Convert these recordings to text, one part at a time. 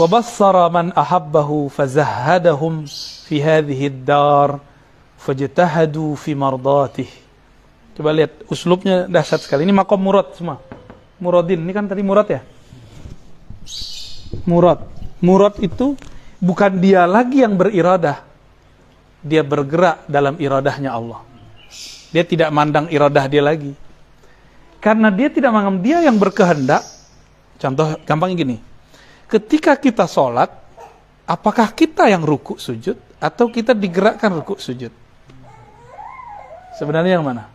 Wa bassara man ahabbahu fazahhadahum fi hadhihi ad-dar fajtahadu fi mardatih. Coba lihat uslubnya dahsyat sekali. Ini maqam murad semua. Muradin, ini kan tadi murad ya? Murad. Murad itu bukan dia lagi yang beriradah. Dia bergerak dalam iradahnya Allah. Dia tidak mandang iradah dia lagi. Karena dia tidak mandang dia yang berkehendak. Contoh gampang gini. Ketika kita sholat, apakah kita yang rukuk sujud atau kita digerakkan rukuk sujud? Sebenarnya yang mana?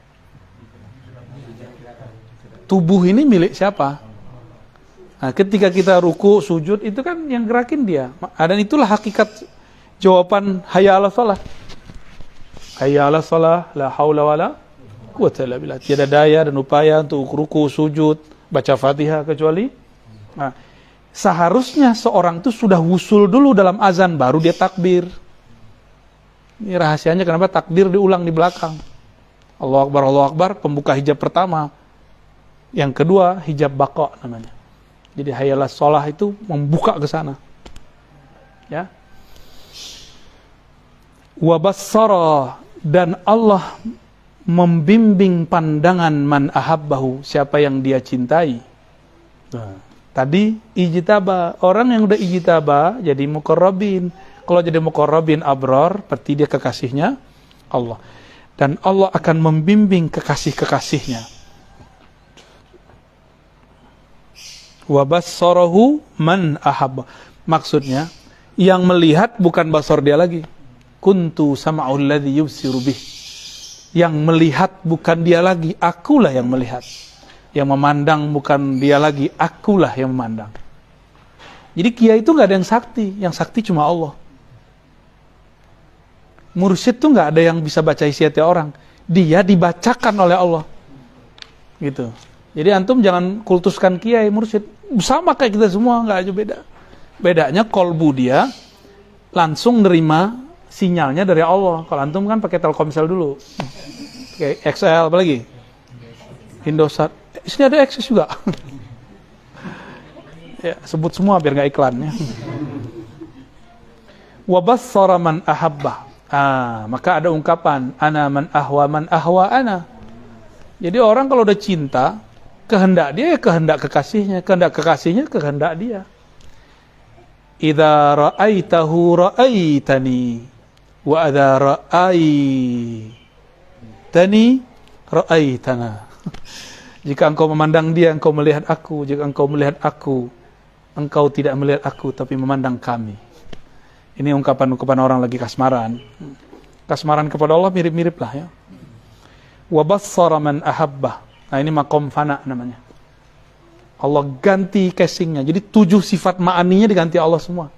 Tubuh ini milik siapa? Nah, ketika kita ruku, sujud, itu kan yang gerakin dia. Dan itulah hakikat jawaban hayya 'alas shalah. Hayya 'alas shalah, la haula wala quwwata illa billah. Tiada daya dan upaya untuk ruku, sujud, baca Fatihah kecuali. Nah, seharusnya seorang itu sudah wusul dulu dalam azan, baru dia takbir. Ini rahasianya kenapa takbir diulang di belakang. Allahu Akbar, pembuka hijab pertama. Yang kedua, hijab baqa namanya. Jadi hayya 'alas shalah itu membuka ke sana. Ya. Wa bassara, dan Allah membimbing pandangan man ahabbahu, siapa yang dia cintai. Tadi ijtaba, orang yang udah ijtaba jadi muqarrabin. Kalau jadi muqarrabin abrar, berarti dia kekasihnya Allah. Dan Allah akan membimbing kekasih-kekasihnya. Wa bassarahu man ahabba. Maksudnya, yang melihat bukan basar dia lagi. Kuntu sam'ul ladzi yubsiru bih. Yang melihat bukan dia lagi, akulah yang melihat. Yang memandang bukan dia lagi, akulah yang memandang. Jadi kiai itu nggak ada yang sakti cuma Allah. Mursyid tuh nggak ada yang bisa baca isi hati orang, dia dibacakan oleh Allah. Gitu. Jadi antum jangan kultuskan kiai mursyid, sama kayak kita semua, nggak aja beda. Bedanya kolbu dia langsung nerima sinyalnya dari Allah. Kalau antum kan pakai Telkomsel dulu, pakai XL apalagi Indosat. Sini ada Access juga. Ya, sebut semua biar nggak iklannya. Wa bassara man ahabba. Maka ada ungkapan ana man ahwa ana. Jadi orang kalau udah cinta, kehendak dia ya kehendak kekasihnya, kehendak kekasihnya kehendak dia. Idza ra'aitahu ra'aitani wa idza ra'aitani ra'aitana. Jika engkau memandang dia, engkau melihat aku. Jika engkau melihat aku, engkau tidak melihat aku, tapi memandang kami. Ini ungkapan-ungkapan orang lagi kasmaran. Kasmaran kepada Allah mirip-mirip lah ya. Wa bassara man ahabbah. Nah ini maqam fana namanya. Allah ganti casingnya. Jadi 7 sifat ma'aninya diganti Allah semua.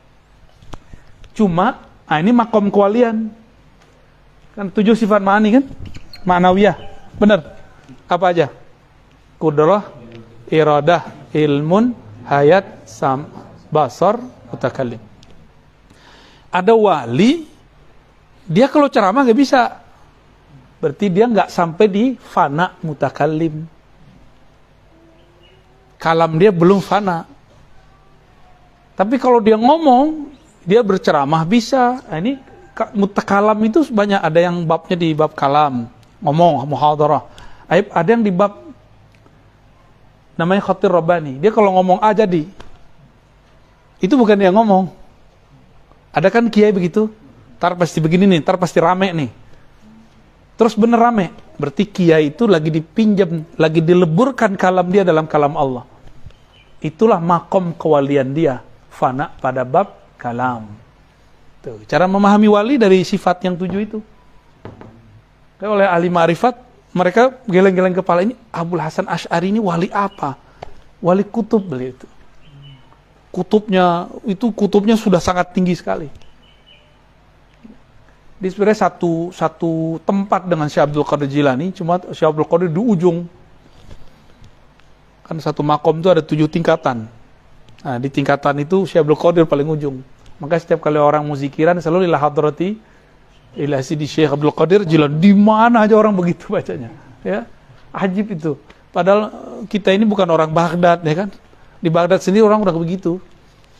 Cuma, ini maqam kewalian. Kan 7 sifat ma'ani kan? Ma'nawiyah. Benar. Apa aja? Qudrah, iradah, ilmun, hayat, basar, mutakallim. Ada wali, dia kalau ceramah gak bisa. Berarti dia gak sampai di fana mutakallim. Kalam dia belum fana. Tapi kalau dia ngomong, dia berceramah bisa. Nah, ini mutakalam itu banyak. Ada yang babnya di bab kalam, ngomong, muhadarah. Ada yang di bab namanya khatir rabbani. Dia kalau ngomong A jadi. Itu bukan dia ngomong. Ada kan kiai begitu? Ntar pasti begini nih, ntar pasti rame nih. Terus bener rame. Berarti kiai itu lagi dipinjam, lagi dileburkan kalam dia dalam kalam Allah. Itulah makom kewalian dia. Fana pada bab kalam. Tuh, cara memahami wali dari sifat yang 7 itu. Oleh ahli ma'rifat, mereka geleng-geleng kepala, ini Abul Hasan Asy'ari ini wali apa? Wali kutub beliau itu. Kutubnya sudah sangat tinggi sekali. Di sebenarnya satu tempat dengan Syekh Abdul Qadir Jilani, cuma Syekh Abdul Qadir di ujung. Kan satu makom itu ada 7 tingkatan. Nah, di tingkatan itu Syekh Abdul Qadir paling ujung. Maka setiap kali orang mau zikiran selalu ila hadrati ila sidi Syekh Abdul Qadir Jilani. Di mana aja orang begitu bacanya. Ya. Ajib itu. Padahal kita ini bukan orang Baghdad, ya kan? Di Baghdad sendiri orang udah begitu.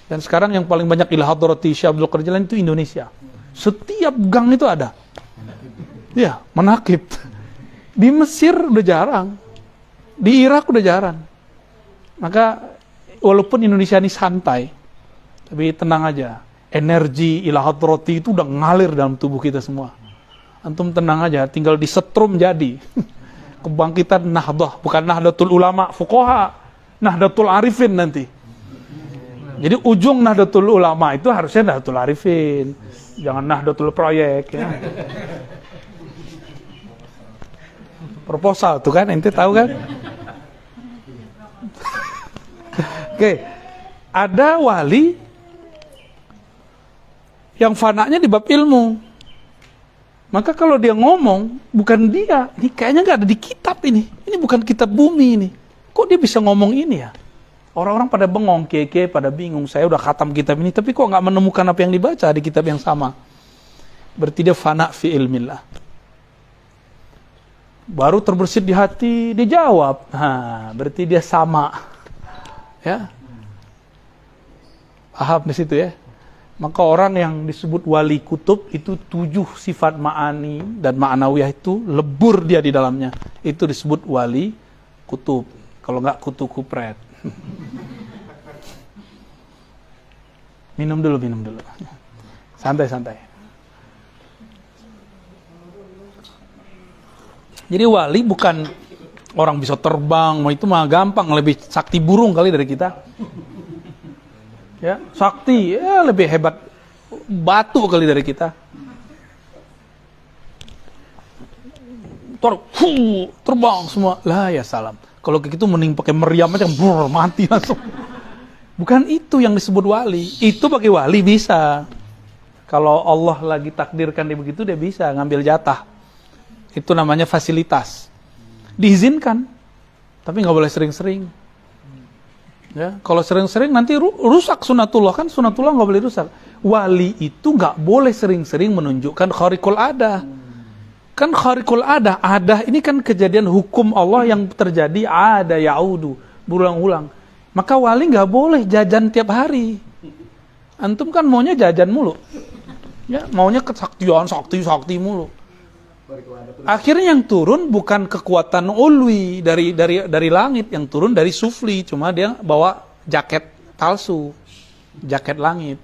Dan sekarang yang paling banyak ila hadrati Syekh Abdul Qadir Jilani itu Indonesia. Setiap gang itu ada. Ya, manakib. Di Mesir udah jarang. Di Irak udah jarang. Maka walaupun Indonesia ini santai, tapi tenang aja. Energi ila hadrati itu udah ngalir dalam tubuh kita semua. Antum tenang aja, tinggal disetrum jadi. Kebangkitan Nahdah, bukan Nahdlatul Ulama Fuqaha, Nahdlatul Arifin nanti. Jadi ujung Nahdlatul Ulama itu harusnya Nahdlatul Arifin, jangan Nahdlatul Proyek ya. Proposal tuh kan, ente tahu kan? Oke, ada wali yang fananya di bab ilmu. Maka kalau dia ngomong, bukan dia, ini kayaknya nggak ada di kitab ini bukan kitab bumi ini. Kok dia bisa ngomong ini ya? Orang-orang pada bengong, kiai-kiai pada bingung, saya udah khatam kitab ini, tapi kok nggak menemukan apa yang dibaca di kitab yang sama? Berarti dia fana fi ilmillah. Baru terbersit di hati, dia jawab. Berarti dia sama. Ya. Paham di situ ya? Maka orang yang disebut wali kutub itu 7 sifat ma'ani dan ma'nawiyah itu lebur dia di dalamnya. Itu disebut wali kutub. Kalau nggak kutu kupret. Minum dulu. Santai. Jadi wali bukan orang bisa terbang, itu mah gampang, lebih sakti burung kali dari kita. Ya, sakti ya lebih hebat batu kali dari kita. Terbang semua. Lah ya salam. Kalau kayak gitu mending pakai meriam aja, mati langsung. Bukan itu yang disebut wali. Itu bagi wali bisa. Kalau Allah lagi takdirkan dia begitu, dia bisa ngambil jatah. Itu namanya fasilitas. Diizinkan, tapi nggak boleh sering-sering. Ya, kalau sering-sering nanti rusak sunatullah, kan sunatullah nggak boleh rusak. Wali itu nggak boleh sering-sering menunjukkan khariqul adah. Kan khariqul adah ini kan kejadian hukum Allah yang terjadi ada yaudu, berulang-ulang. Maka wali nggak boleh jajan tiap hari. Antum kan maunya jajan mulu, ya maunya kesaktian sakti mulu. Akhirnya yang turun bukan kekuatan ulwi dari langit, yang turun dari sufli. Cuma dia bawa jaket palsu, jaket langit,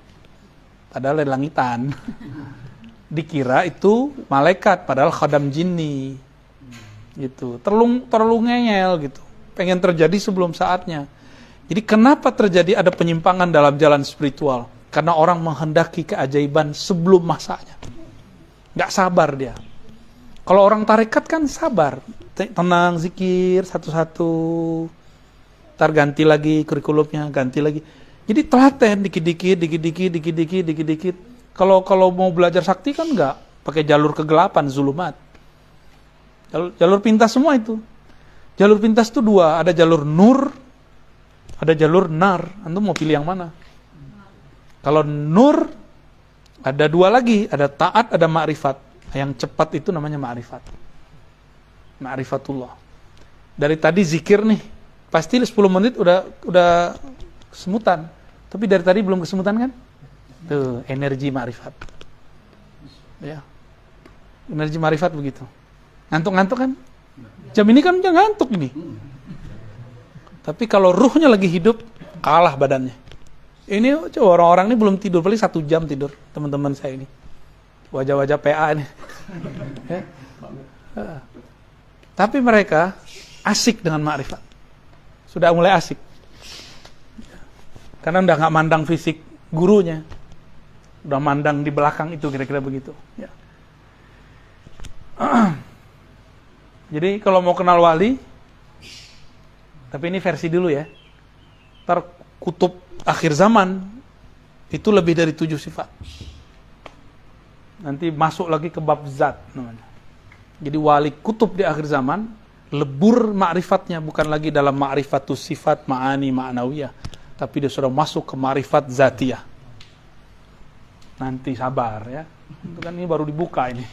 padahal dari langitan. Dikira itu malaikat, padahal khadam jinni. Gitu, terlalu ngeyel gitu. Pengen terjadi sebelum saatnya. Jadi kenapa terjadi ada penyimpangan dalam jalan spiritual? Karena orang menghendaki keajaiban sebelum masanya. Nggak sabar dia. Kalau orang tarekat kan sabar, tenang, zikir satu-satu, ntar ganti lagi kurikulumnya, ganti lagi. Jadi telaten dikit-dikit. Kalau mau belajar sakti kan enggak, pakai jalur kegelapan, zulumat. Jalur pintas semua itu. Jalur pintas itu 2, ada jalur nur, ada jalur nar. Antum mau pilih yang mana? Kalau nur ada 2 lagi, ada taat, ada ma'rifat. Yang cepat itu namanya ma'rifat. Ma'rifatullah. Dari tadi zikir nih, pasti 10 menit udah kesemutan. Tapi dari tadi belum kesemutan kan? Tuh, energi ma'rifat. Ya. Energi ma'rifat begitu. Ngantuk-ngantuk kan? Jam ini kan udah ngantuk ini. Tapi kalau ruhnya lagi hidup, kalah badannya. Ini coba orang-orang ini belum tidur, paling 1 jam tidur, teman-teman saya ini. Wajah-wajah PA nih. Ya. Tapi mereka asik dengan ma'rifat. Sudah mulai asik. Karena udah gak mandang fisik gurunya. Udah mandang di belakang itu, kira-kira begitu. Ya. Jadi kalau mau kenal wali, tapi ini versi dulu ya. Ntar kutub akhir zaman, itu lebih dari 7 sifat. Nanti masuk lagi ke bab zat namanya. Jadi wali kutub di akhir zaman lebur ma'rifatnya, bukan lagi dalam ma'rifatus sifat ma'ani ma'nawiyah, tapi dia sudah masuk ke ma'rifat zatiyah. Nanti sabar ya. Itu kan ini baru dibuka ini.